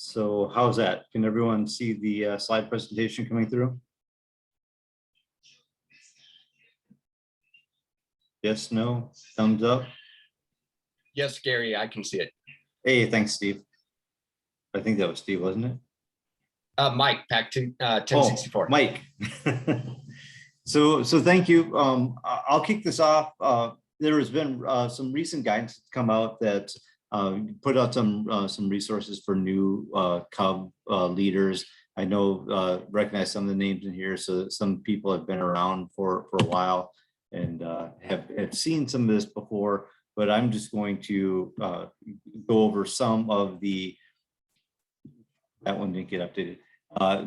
So how's that? Can everyone see the slide presentation coming through? Yes, no, thumbs up. Yes, Gary, I can see it. Hey, thanks, Steve. I think that was Steve, wasn't it? Mike, back to 1064. Oh, Mike. So thank you. I'll kick this off. There has been some recent guidance that's come out that put out some resources for new Cub leaders. I know recognize some of the names in here, so some people have been around for a while and have seen some of this before. But I'm just going to go over some of the. That one didn't get updated.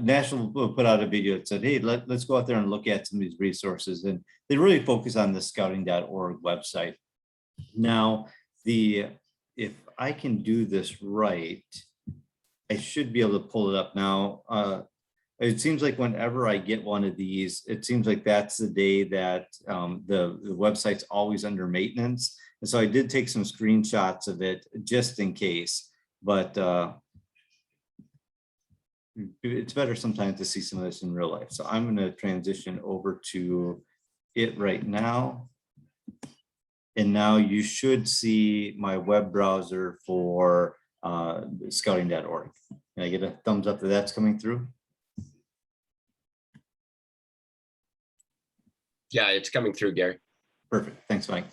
National put out a video that said, hey, let's go out there and look at some of these resources. And they really focus on the scouting.org website. Now, if I can do this right, I should be able to pull it up now. It seems like whenever I get one of these, it seems like that's the day that the website's always under maintenance. And so I did take some screenshots of it just in case, but it's better sometimes to see some of this in real life. So I'm going to transition over to it right now. And now you should see my web browser for scouting.org. Can I get a thumbs up that that's coming through? Yeah, it's coming through, Gary. Perfect. Thanks, Mike.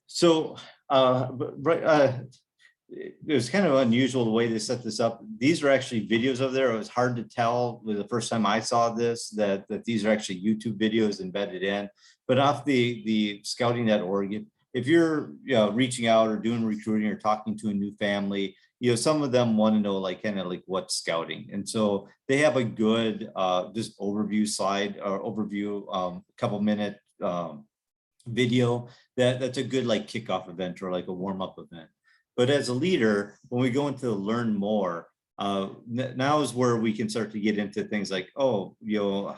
So it was kind of unusual the way they set this up. These are actually videos over there. It was hard to tell the first time I saw this that these are actually YouTube videos embedded in. But off the scouting.org, if you're reaching out or doing recruiting or talking to a new family, some of them want to know kind of what's scouting. And so they have a good just overview slide or overview couple minute video that's a good kickoff event or a warm-up event. But as a leader, when we go into learn more, now is where we can start to get into things like, oh,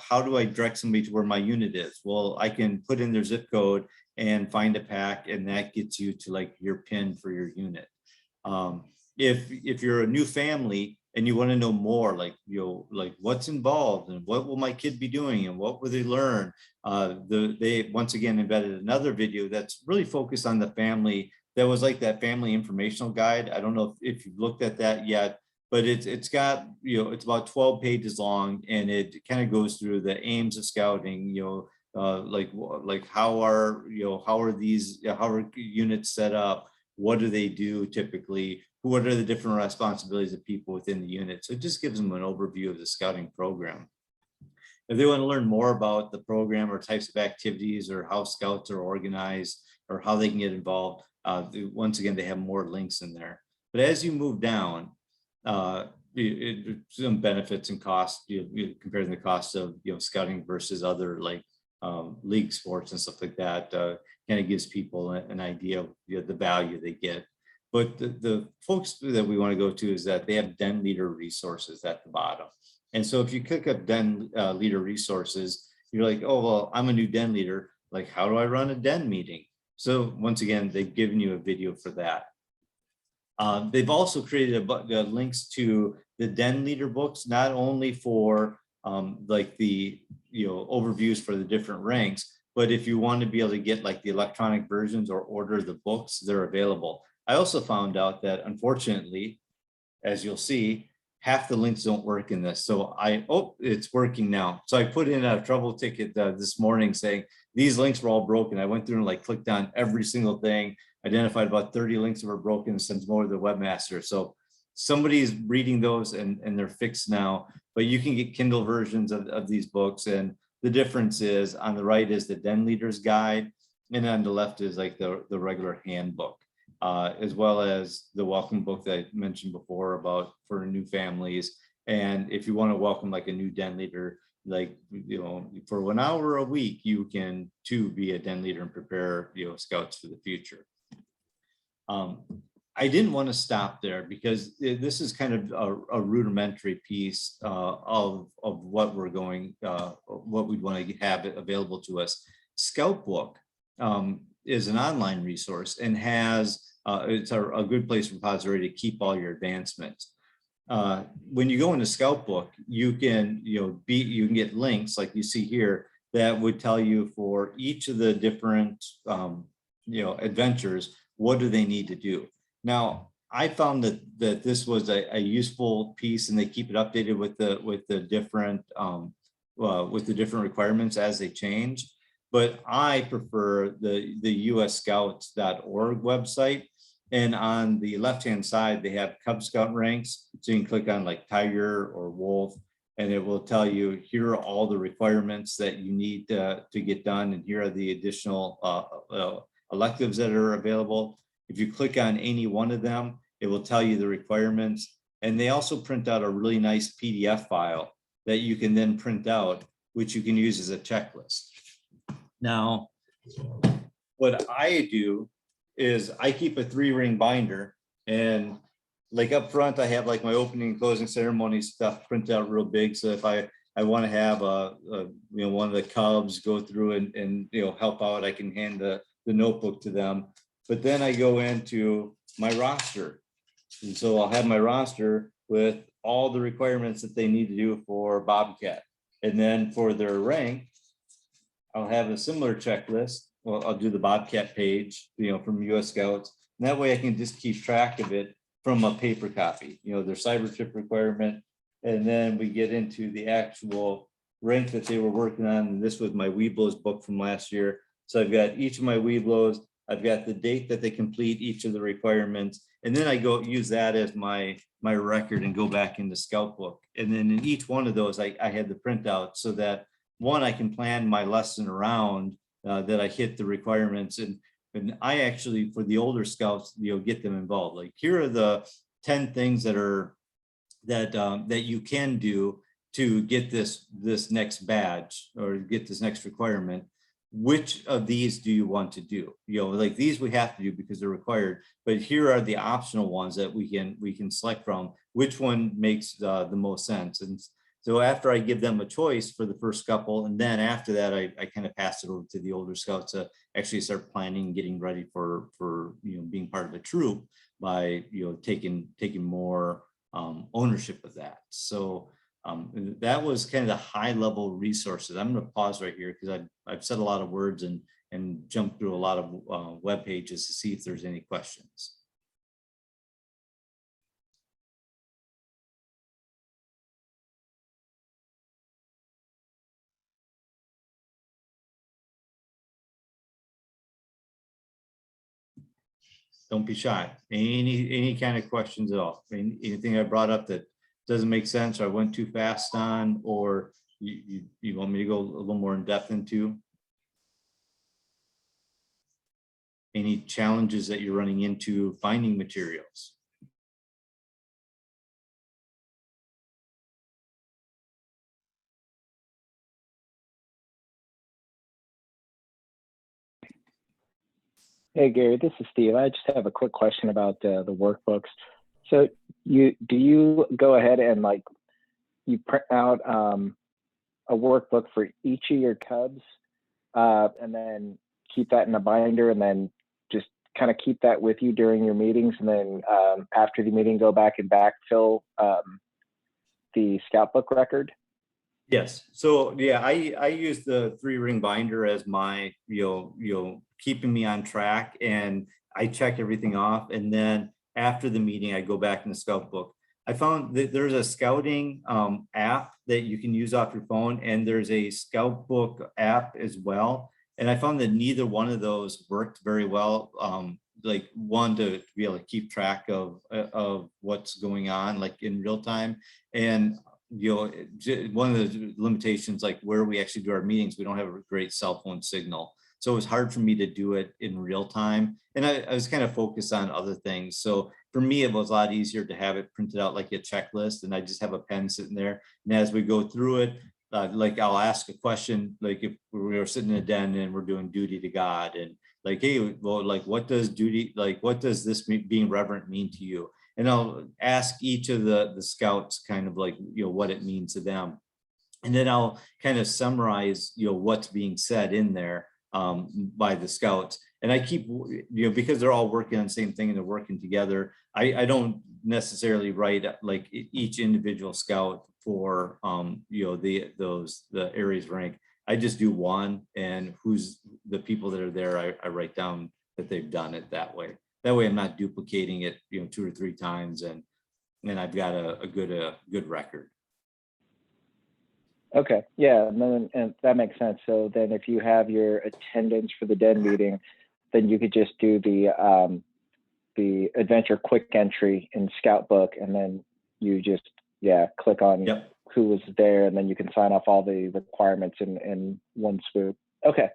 how do I direct somebody to where my unit is? Well, I can put in their zip code and find a pack, and that gets you to your PIN for your unit. If you're a new family and you want to know more, what's involved and what will my kid be doing and what will they learn? They once again embedded another video that's really focused on the family. That was that family informational guide. I don't know if you've looked at that yet, but it's got, it's about 12 pages long, and it kind of goes through the aims of scouting, how are units set up? What do they do typically? What are the different responsibilities of people within the unit? So it just gives them an overview of the scouting program. If they want to learn more about the program or types of activities or how scouts are organized or how they can get involved, once again, they have more links in there. But as you move down, some benefits and costs, comparing the cost of scouting versus other league sports and stuff like that, kind of gives people an idea of the value they get. But the folks that we want to go to is that they have Den Leader resources at the bottom. And so if you click up Den Leader resources, you're like, oh, well, I'm a new Den Leader. How do I run a Den meeting? So once again, they've given you a video for that. They've also created links to the Den Leader books, not only for the overviews for the different ranks, but if you want to be able to get the electronic versions or order the books, they're available. I also found out that unfortunately, as you'll see, half the links don't work in this. So it's working now. So I put in a trouble ticket this morning saying these links were all broken. I went through and clicked on every single thing, identified about 30 links that were broken, and sent them over to the webmaster. So somebody's reading those and they're fixed now, but you can get Kindle versions of these books. And the difference is on the right is the Den Leader's Guide, and on the left is the regular handbook. As well as the welcome book that I mentioned before about for new families. And if you want to welcome a new Den Leader, for 1 hour a week, you can too be a Den Leader and prepare scouts for the future. I didn't want to stop there because this is kind of a rudimentary piece of what we're going, what we'd want to have available to us. Scout Book is an online resource and has it's a good place repository to keep all your advancements. When you go into Scout Book, you can, you can get links like you see here that would tell you for each of the different, adventures, what do they need to do. Now, I found that this was a useful piece, and they keep it updated with the different requirements as they change. But I prefer the usscouts.org website. And on the left-hand side, they have Cub Scout ranks. So you can click on like Tiger or Wolf, and it will tell you, here are all the requirements that you need to get done. And here are the additional electives that are available. If you click on any one of them, it will tell you the requirements. And they also print out a really nice PDF file that you can then print out, which you can use as a checklist. Now, what I do is I keep a 3-ring binder, and like up front, I have like my opening and closing ceremony stuff printed out real big. So if I want to have one of the Cubs go through and help out, I can hand the notebook to them. But then I go into my roster. And so I'll have my roster with all the requirements that they need to do for Bobcat. And then for their rank, I'll have a similar checklist. Well, I'll do the Bobcat page, from US Scouts. And that way I can just keep track of it from a paper copy, their cyber trip requirement. And then we get into the actual rank that they were working on. And this was my Weeblos book from last year. So I've got each of my Weeblos. I've got the date that they complete each of the requirements. And then I go use that as my record and go back into Scout Book. And then in each one of those, I had the printout so that one, I can plan my lesson around that I hit the requirements. And I actually, for the older scouts, get them involved. Like, here are the 10 things that you can do to get this next badge or get this next requirement. Which of these do you want to do? Like these we have to do because they're required, but here are the optional ones that we can select from. Which one makes the most sense? And so after I give them a choice for the first couple, and then after that, I kind of pass it over to the older scouts to actually start planning and getting ready for being part of a troop by taking more ownership of that. So that was kind of the high level resources. I'm going to pause right here because I've said a lot of words and jumped through a lot of web pages to see if there's any questions. Don't be shy. Any kind of questions at all? Anything I brought up that doesn't make sense or I went too fast on, or you want me to go a little more in depth into? Any challenges that you're running into finding materials? Hey, Gary, this is Steve. I just have a quick question about the workbooks. So do you go ahead and you print out a workbook for each of your Cubs and then keep that in a binder and then just kind of keep that with you during your meetings, and then after the meeting go back and backfill the Scout Book record? Yes. So yeah, I use the 3-ring binder as my, keeping me on track, and I check everything off. And then after the meeting, I go back in the Scout Book. I found that there's a scouting app that you can use off your phone, and there's a Scout Book app as well. And I found that neither one of those worked very well. Like one to be able to keep track of what's going on like in real time. And one of the limitations, like where we actually do our meetings, we don't have a great cell phone signal. So it was hard for me to do it in real time. And I was kind of focused on other things. So for me, it was a lot easier to have it printed out like a checklist, and I just have a pen sitting there. And as we go through it, like I'll ask a question, like if we were sitting in a den and we're doing duty to God, and like, hey, well, like what does this being reverent mean to you? And I'll ask each of the scouts kind of like, what it means to them. And then I'll kind of summarize, what's being said in there by the scouts. and I keep, because they're all working on the same thing and they're working together, I don't necessarily write like each individual scout for, the areas rank. I just do one, and who's the people that are there, I write down that they've done it that way. That way I'm not duplicating it, 2 or 3 times, and I've got a good record. Okay, yeah, and that makes sense. So then if you have your attendance for the den meeting, then you could just do the adventure quick entry in Scout Book, and then you just, click on Yep. who was there, and then you can sign off all the requirements in one swoop. Okay.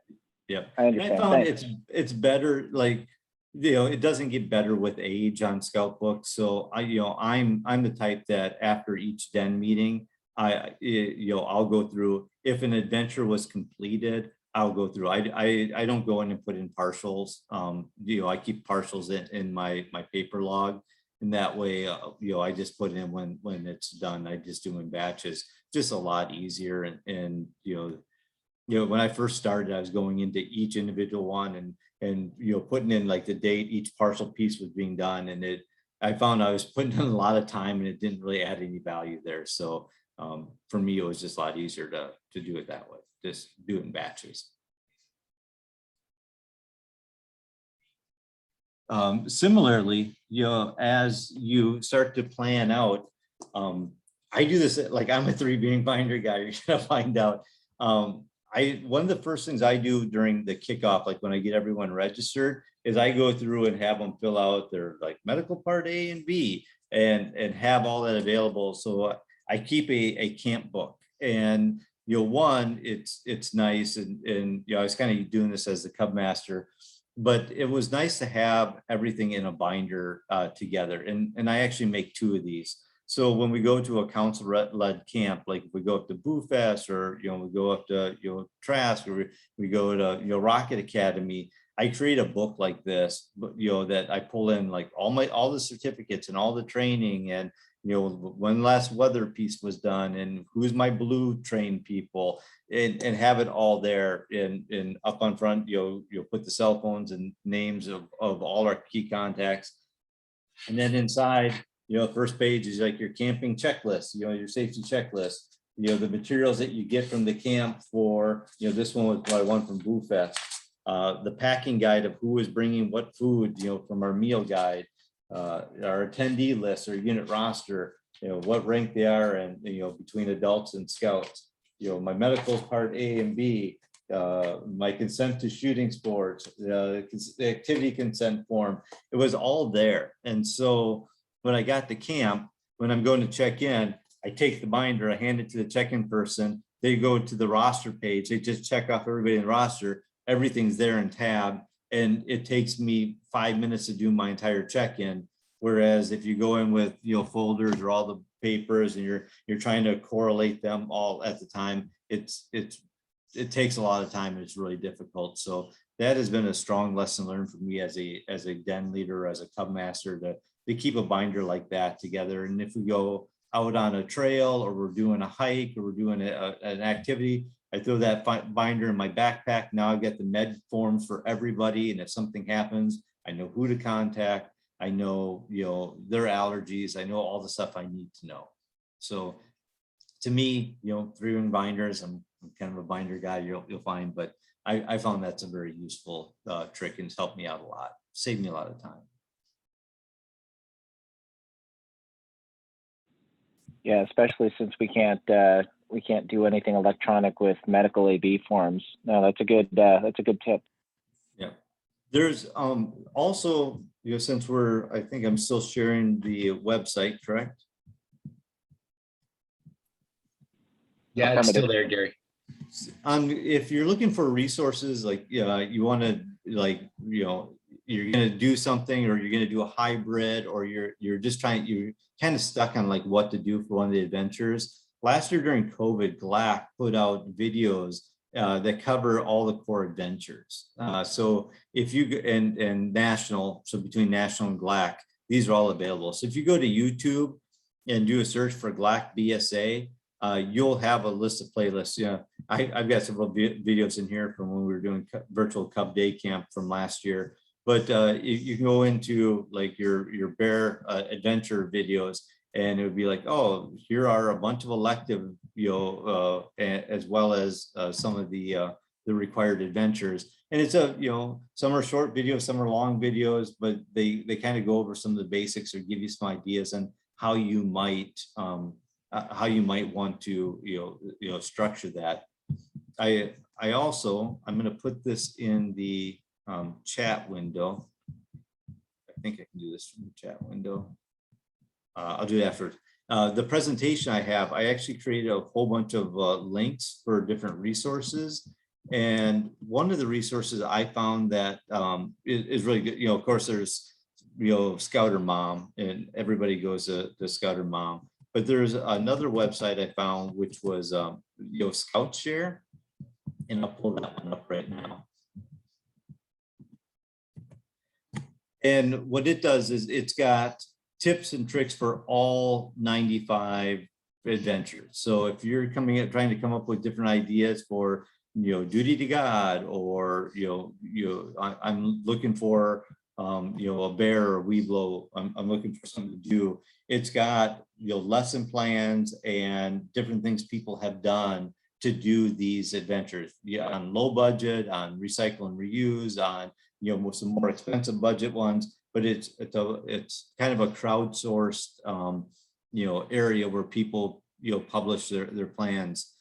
Yeah. I understand. And I found Thanks. it's better, like, it doesn't get better with age on Scout Book. So I'm the type that after each den meeting, I'll go through. If an adventure was completed, I'll go through. I don't go in and put in partials. I keep partials in my paper log, and that way, I just put it in when it's done. I just do in batches, just a lot easier. And when I first started, I was going into each individual one and putting in like the date each parcel piece was being done, and I found I was putting in a lot of time and it didn't really add any value there. So for me, it was just a lot easier to do it that way. Just do it in batches. Similarly, as you start to plan out, I do this, like, I'm a 3 being binder guy. You're gonna find out. One of the first things I do during the kickoff, like when I get everyone registered, is I go through and have them fill out their like medical part A and B, and have all that available. So I keep a camp book, and one, it's nice, and I was kind of doing this as the Cub master, but it was nice to have everything in a binder together, and I actually make 2 of these. So when we go to a council-led camp, like if we go up to Boo Fest, or we go up to Trask, or we go to Rocket Academy, I create a book like this, but that I pull in like all the certificates and all the training, and when last weather piece was done, and who's my blue trained people, and have it all there. And up on front, you'll put the cell phones and names of all our key contacts, and then inside, first page is like your camping checklist, your safety checklist, the materials that you get from the camp for, this one was what I won from Boo Fest, the packing guide of who is bringing what food, from our meal guide, our attendee list or unit roster, what rank they are, and between adults and scouts, my medical part A and B, my consent to shooting sports, the activity consent form. It was all there. And so when I got to camp, when I'm going to check in, I take the binder, I hand it to the check-in person. They go to the roster page. They just check off everybody in the roster. Everything's there in tab. And it takes me 5 minutes to do my entire check-in. Whereas if you go in with, folders or all the papers, and you're trying to correlate them all at the time, it takes a lot of time, and it's really difficult. So that has been a strong lesson learned for me as a den leader, as a Cub master, to keep a binder like that together. And if we go out on a trail, or we're doing a hike, or we're doing an activity, I throw that binder in my backpack. Now I've got the med forms for everybody. And if something happens, I know who to contact. I know, their allergies. I know all the stuff I need to know. So to me, 3-ring binders, I'm kind of a binder guy, you'll find, but I found that's a very useful trick, and it's helped me out a lot, saved me a lot of time. Yeah, especially since we can't do anything electronic with medical AB forms. No, that's a good tip. Yeah, there's also, since I think I'm still sharing the website, correct? Yeah, it's still there, Gary. If you're looking for resources, like you want to, like, you're going to do something, or you're going to do a hybrid, or you're kind of stuck on like what to do for one of the adventures. Last year during COVID, GLAC put out videos that cover all the core adventures. So if you, and national, so between national and GLAC, these are all available. So if you go to YouTube and do a search for GLAC BSA, you'll have a list of playlists. Yeah, I've got several videos in here from when we were doing virtual Cub Day Camp from last year. But you can go into like your bear adventure videos, and it would be like, oh, here are a bunch of elective, as well as some of the required adventures. And it's some are short videos, some are long videos, but they kind of go over some of the basics or give you some ideas on how you might want to structure that. I'm going to put this in the chat window. I think I can do this from the chat window. I'll do it after. The presentation I actually created a whole bunch of links for different resources. And one of the resources I found that is really good, of course, there's, Scouter Mom, and everybody goes to Scouter Mom. But there's another website I found, which was Scout Share. And I'll pull that one up right now. And what it does is it's got tips and tricks for all 95 adventures. So if you're trying to come up with different ideas for duty to God, or I'm looking for a bear or weeblo, I'm looking for something to do. It's got lesson plans and different things people have done to do these adventures, on low budget, on recycle and reuse, on some more expensive budget ones. But it's kind of a crowdsourced area where people publish their plans.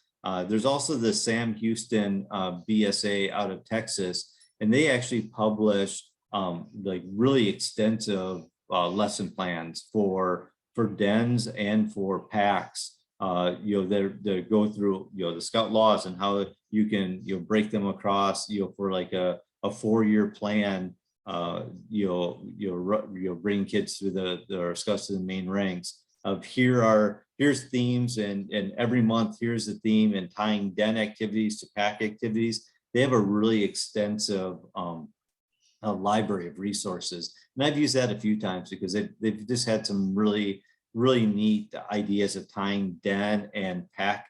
There's also the Sam Houston BSA out of Texas, and they actually publish like really extensive lesson plans for dens and for packs. That go through the Scout laws and how you can break them across for like a 4-year plan. Bring kids through the Scouts to the main ranks of here's themes, and every month here's the theme, and tying den activities to pack activities. They have a really extensive a library of resources, and I've used that a few times because they've just had some really neat ideas of tying den and pack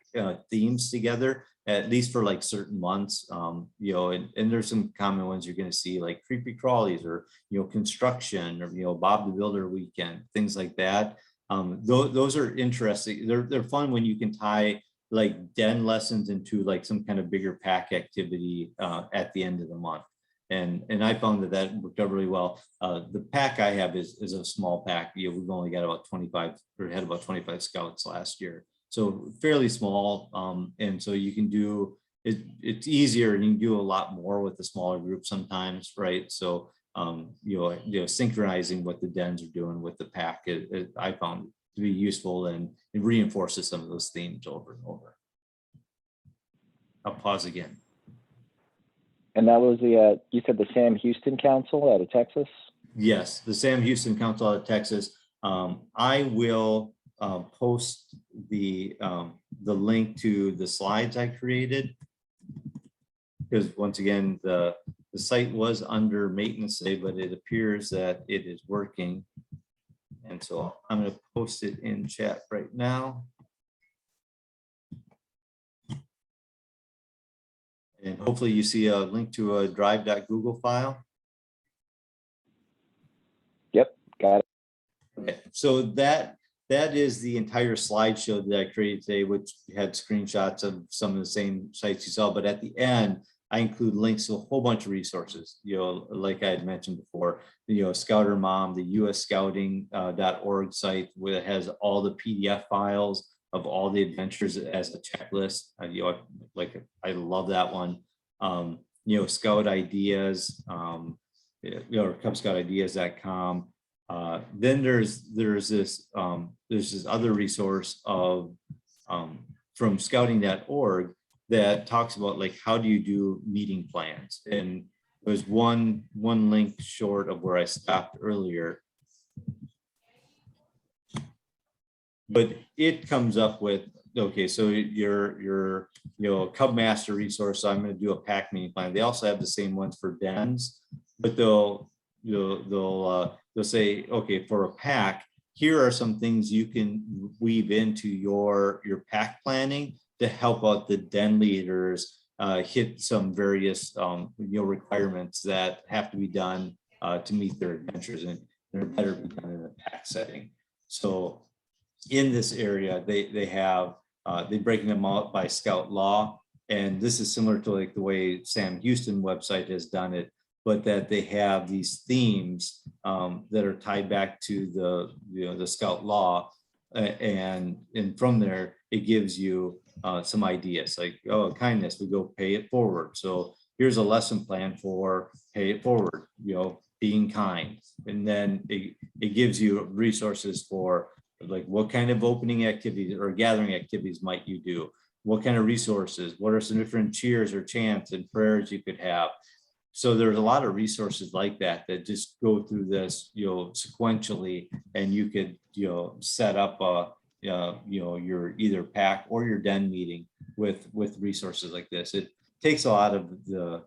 themes together, at least for like certain months. And there's some common ones you're going to see, like creepy crawlies, or construction, or Bob the Builder weekend, things like that. Those are interesting. They're fun when you can tie like den lessons into like some kind of bigger pack activity at the end of the month. And I found that worked out really well. The pack I have is a small pack. We've only got about 25, or had about 25 Scouts last year. So fairly small. And so you can do it, it's easier, and you can do a lot more with the smaller group sometimes, right? So synchronizing what the dens are doing with the pack, I found to be useful, and it reinforces some of those themes over and over. I'll pause again. And that was you said the Sam Houston Council out of Texas? Yes, the Sam Houston Council out of Texas. I will post the link to the slides I created, because once again, the site was under maintenance today, but it appears that it is working. And so I'm going to post it in chat right now. And hopefully you see a link to a drive.google file. Yep, got it. Okay, so that is the entire slideshow that I created today, which had screenshots of some of the same sites you saw. But at the end, I include links to a whole bunch of resources, like I had mentioned before, Scouter Mom, the usscouting.org site, where it has all the PDF files of all the adventures as a checklist. I love that one. Scout Ideas, CubScoutIdeas.com. Then there's this other resource of from scouting.org that talks about like how do you do meeting plans, and there's one link short of where I stopped earlier, but it comes up with, okay, so your Cub Master resource. So I'm going to do a pack meeting plan. They also have the same ones for dens, but they'll say, okay, for a pack, here are some things you can weave into your pack planning to help out the den leaders hit some various requirements that have to be done to meet their adventures, and they're better be done in a pack setting. So in this area, they have they're breaking them out by scout law, and this is similar to like the way Sam Houston website has done it, but that they have these themes that are tied back to the scout law, and from there it gives you some ideas like, oh, kindness, we go pay it forward. So here's a lesson plan for pay it forward, being kind, and then it gives you resources for like what kind of opening activities or gathering activities might you do, what kind of resources, what are some different cheers or chants and prayers you could have. So there's a lot of resources like that that just go through this, sequentially, and you could, set up your either pack or your den meeting with resources like this. It takes a lot of the,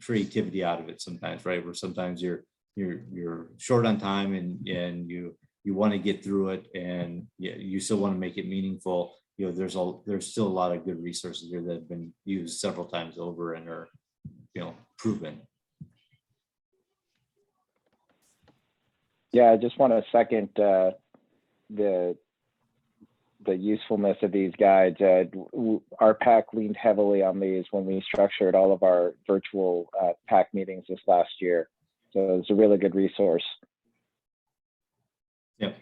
creativity out of it sometimes, right? Where sometimes you're short on time and you want to get through it, and you still want to make it meaningful. There's still a lot of good resources here that have been used several times over and are proven. Yeah, I just want to second the usefulness of these guides. Our pack leaned heavily on these when we structured all of our virtual pack meetings this last year. So it's a really good resource. Yep.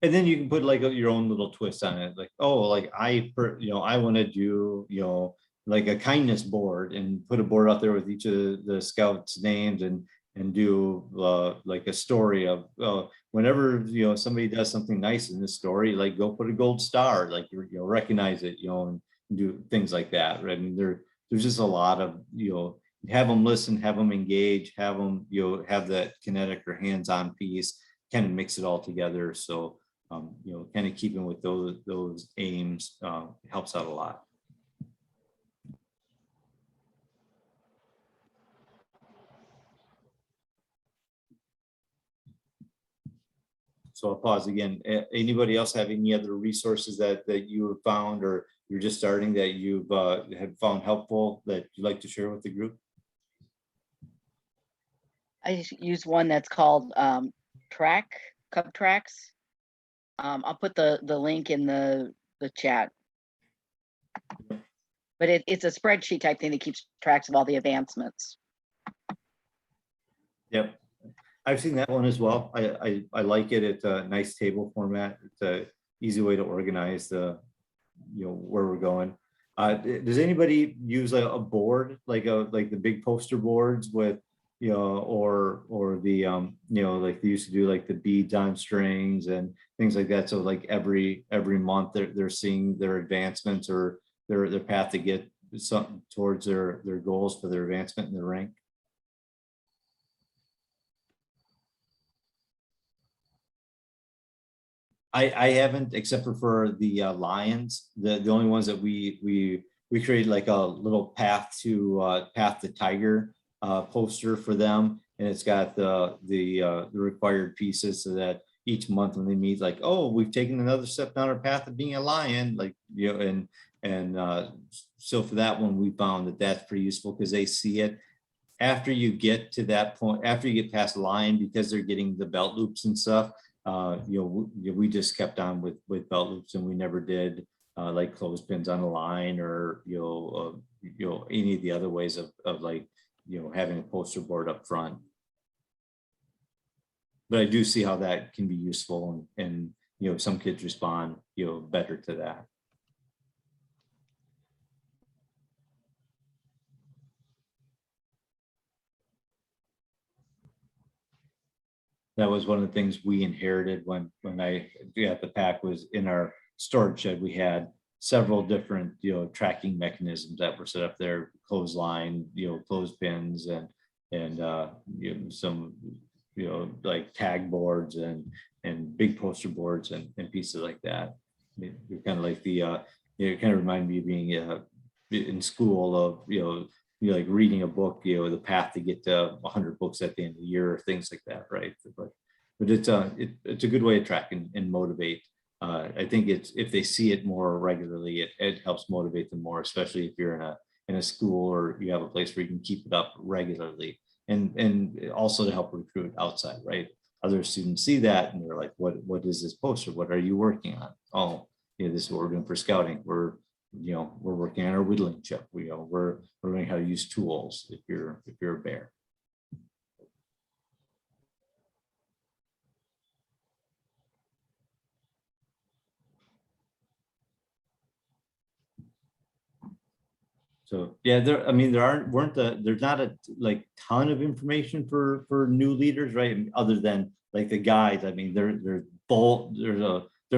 And then you can put like your own little twist on it, like, oh, like I want to do, like a kindness board, and put a board out there with each of the scouts' names, and do like a story of whenever somebody does something nice in this story, like go put a gold star, like recognize it, and do things like that. Right? I mean, there's just a lot of have them listen, have them engage, have them have that kinetic or hands-on piece, kind of mix it all together. So kind of keeping with those aims helps out a lot. So I'll pause again. Anybody else have any other resources that you have found, or you're just starting, that you've have found helpful that you'd like to share with the group? I use one that's called Cub Tracks. I'll put the link in the chat. But it's a spreadsheet type thing that keeps tracks of all the advancements. Yep. I've seen that one as well. I like it. It's a nice table format. It's a easy way to organize the, where we're going. Does anybody use a board, like the big poster boards with, or the, like they used to do, like the beads on strings and things like that. So like every month they're seeing their advancements or their path to get something towards their goals for their advancement in the rank. I haven't, except for the Lions. The only ones that we created like a little path to Tiger poster for them, and it's got the required pieces, so that each month when they meet, like, oh, we've taken another step down our path of being a lion, like, and so for that one we found that that's pretty useful, because they see it after you get to that point, after you get past lion, because they're getting the belt loops and stuff. We just kept on with belt loops, and we never did like clothespins on a line, or any of the other ways of like having a poster board up front. But I do see how that can be useful, and some kids respond better to that. That was one of the things we inherited when I got the pack. Was in our storage shed, we had several different tracking mechanisms that were set up there, clothesline, clothespins, and some like tag boards and big poster boards and pieces like that. You're kind of like the it kind of reminded me of being in school of like reading a book, the path to get to 100 books at the end of the year, or things like that, right? But but it's a good way to track and motivate. I think it's, if they see it more regularly, it helps motivate them more, especially if you're in a school or you have a place where you can keep it up regularly, and also to help recruit outside, right? Other students see that and they're like, what is this poster? What are you working on? Oh, this is what we're doing for scouting. We're working on our whittling chip. We're learning how to use tools if you're a bear. So yeah, there's not a ton of information for new leaders, right? Other than like the guides. I mean, there's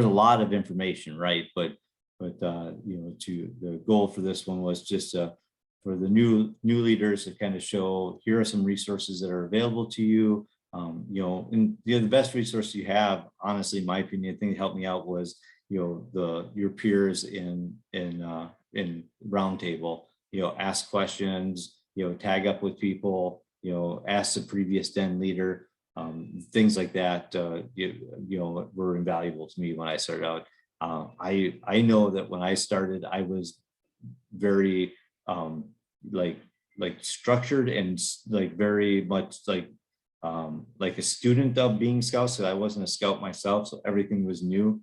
a lot of information, right? But the goal for this one was just for the new leaders to kind of show, here are some resources that are available to you. And the best resource you have, honestly, in my opinion, the thing that helped me out was your peers in roundtable. Ask questions, tag up with people, ask the previous den leader, things like that, were invaluable to me when I started out. I know that when I started, I was very structured and very much like a student of being scouts. So I wasn't a scout myself, so everything was new.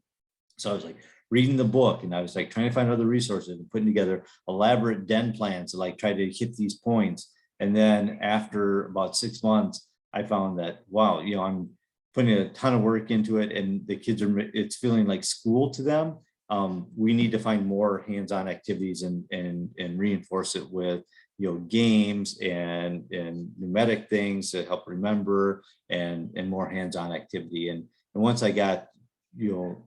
So I was reading the book, and I was trying to find other resources and putting together elaborate den plans to try to hit these points. And then after about 6 months, I found that, wow, I'm putting a ton of work into it, and the kids it's feeling like school to them. We need to find more hands-on activities and reinforce it with games and pneumatic things to help remember, and more hands-on activity. And once I got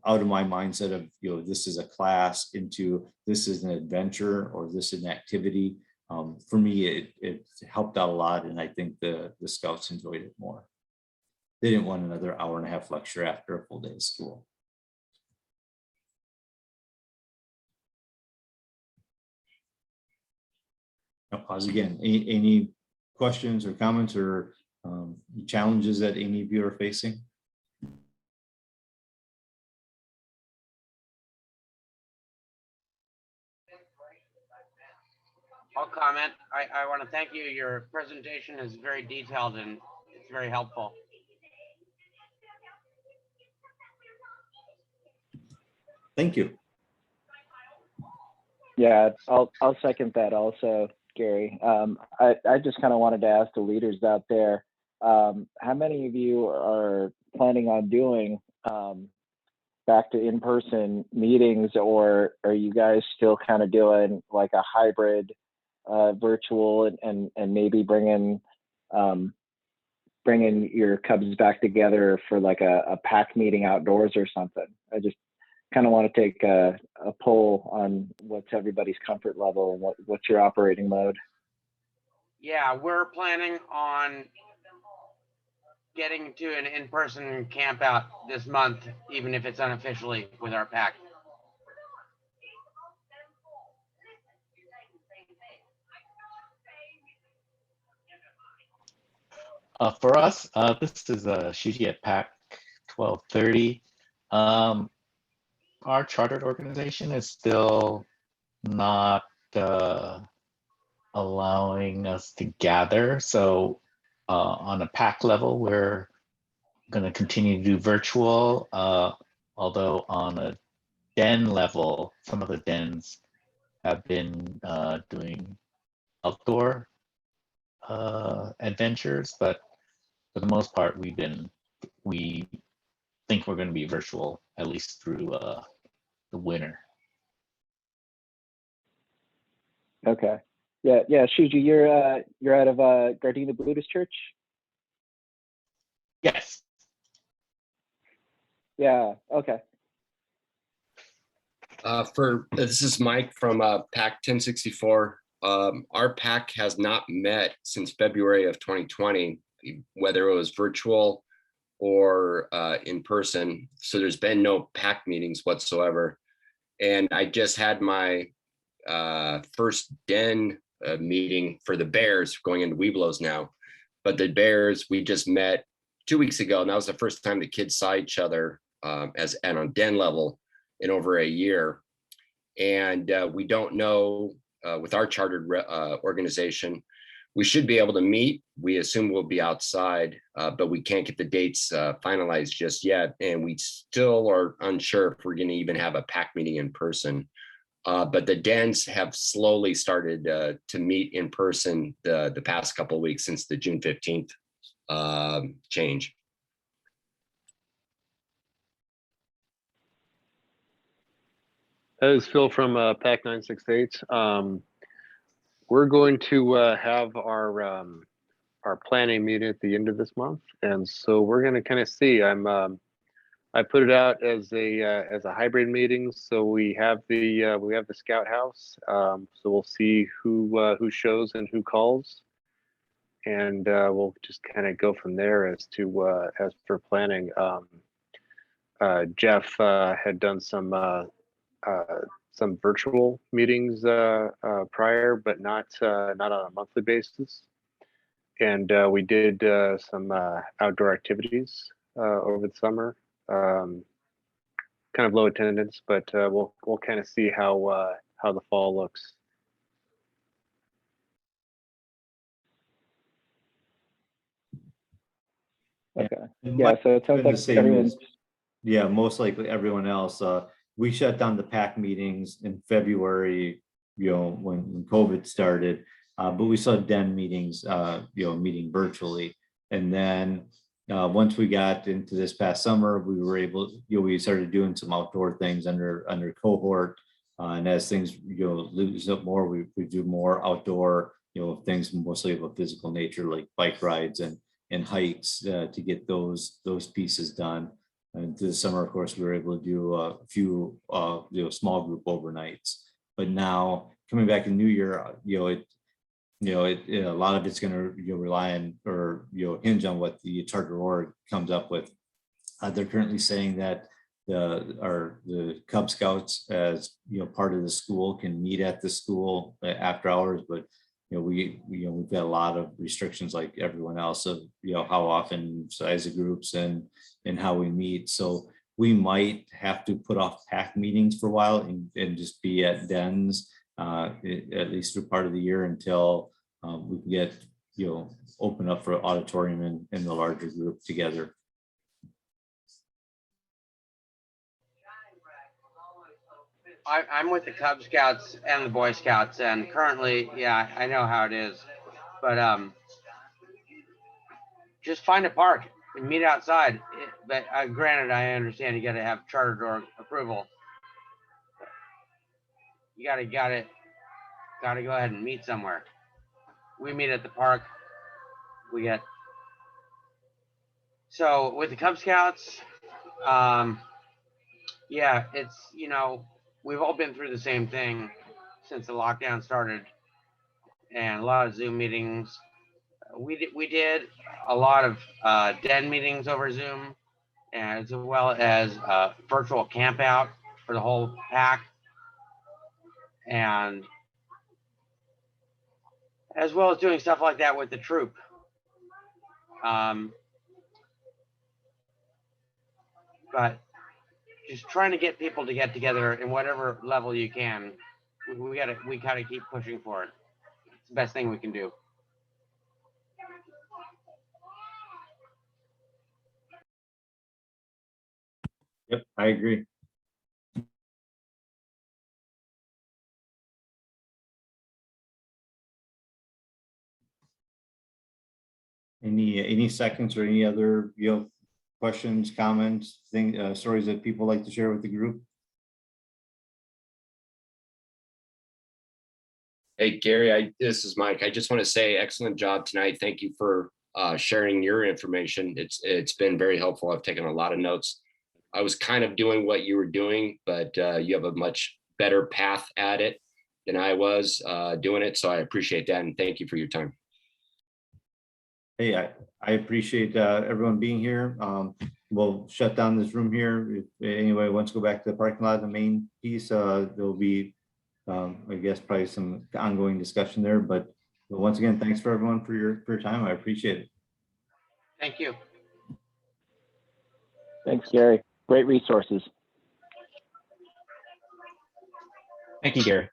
out of my mindset of this is a class into this is an adventure or this is an activity, for me it helped out a lot, and I think the scouts enjoyed it more. They didn't want another hour-and-a-half lecture after a full day of school. I'll pause again. Any questions or comments or challenges that any of you are facing? I'll comment. I want to thank you. Your presentation is very detailed and it's very helpful. Thank you. Yeah, I'll second that also, Gary. I just kind of wanted to ask the leaders out there, how many of you are planning on doing back to in-person meetings, or are you guys still kind of doing like a hybrid virtual and maybe bringing your Cubs back together for like a pack meeting outdoors or something? I just kind of want to take a poll on what's everybody's comfort level and what's your operating mode. Yeah, we're planning on getting to an in-person camp out this month, even if it's unofficially with our pack. For us, this is Shuji at PAC 1230. Our chartered organization is still not allowing us to gather. So on a PAC level, we're going to continue to do virtual, although on a den level, some of the dens have been doing outdoor adventures, but for the most part, we think we're going to be virtual at least through the winter. Okay. Yeah. Shuji, you're out of Gardena Buddhist Church. Yes. Yeah. Okay. This is Mike from PAC 1064. Our PAC has not met since February of 2020, whether it was virtual or in person. So there's been no PAC meetings whatsoever. And I just had my first den meeting for the Bears, going into Webelos now. But the Bears, we just met 2 weeks ago, and that was the first time the kids saw each other as and on den level in over a year. And we don't know with our chartered organization, we should be able to meet. We assume we'll be outside, but we can't get the dates finalized just yet. And we still are unsure if we're going to even have a PAC meeting in person. But the dens have slowly started to meet in person the past couple of weeks since the June 15th change. This is Phil from PAC 968. We're going to have our planning meeting at the end of this month, and so we're going to kind of see. I put it out as a hybrid meeting, so we have the Scout House. So we'll see who shows and who calls, and we'll just kind of go from there as for planning. Jeff had done some virtual meetings prior, but not on a monthly basis. And we did some outdoor activities over the summer. Kind of low attendance, but we'll kind of see how the fall looks. Okay. Yeah. So it sounds like everyone's. Yeah, most likely everyone else. We shut down the PAC meetings in February, when COVID started, but we saw den meetings, meeting virtually. And then once we got into this past summer, we were able, we started doing some outdoor things under cohort. And as things, loosen up more, we do more outdoor, things mostly of a physical nature, like bike rides and hikes to get those pieces done. And this summer, of course, we were able to do a few, small group overnights. But now coming back in New Year, a lot of it's going to rely on or hinge on what the charter org comes up with. They're currently saying that the Cub Scouts, as part of the school, can meet at the school after hours, but we've got a lot of restrictions like everyone else of how often, size of groups, and how we meet. So we might have to put off PAC meetings for a while and just be at dens at least through part of the year until we can get open up for auditorium and the larger group together. I'm with the Cub Scouts and the Boy Scouts, and currently, yeah, I know how it is, but just find a park and meet outside. But granted, I understand you got to have charter org approval. You got to go ahead and meet somewhere. We meet at the park. So with the Cub Scouts, yeah, it's, we've all been through the same thing since the lockdown started, and a lot of Zoom meetings. We did a lot of den meetings over Zoom, as well as virtual camp out for the whole pack, and as well as doing stuff like that with the troop. But just trying to get people to get together in whatever level you can. We gotta keep pushing for it. It's the best thing we can do. Yep, I agree. Any seconds or any other questions, comments, stories that people like to share with the group? Hey, Gary, this is Mike. I just want to say excellent job tonight. Thank you for sharing your information. It's been very helpful. I've taken a lot of notes. I was kind of doing what you were doing, but you have a much better path at it than I was doing it. So I appreciate that. And thank you for your time. Hey, I appreciate everyone being here. We'll shut down this room here. If anybody wants to go back to the parking lot, the main piece, there'll be, I guess, probably some ongoing discussion there. But once again, thanks for everyone for your time. I appreciate it. Thank you. Thanks, Gary. Great resources. Thank you, Gary.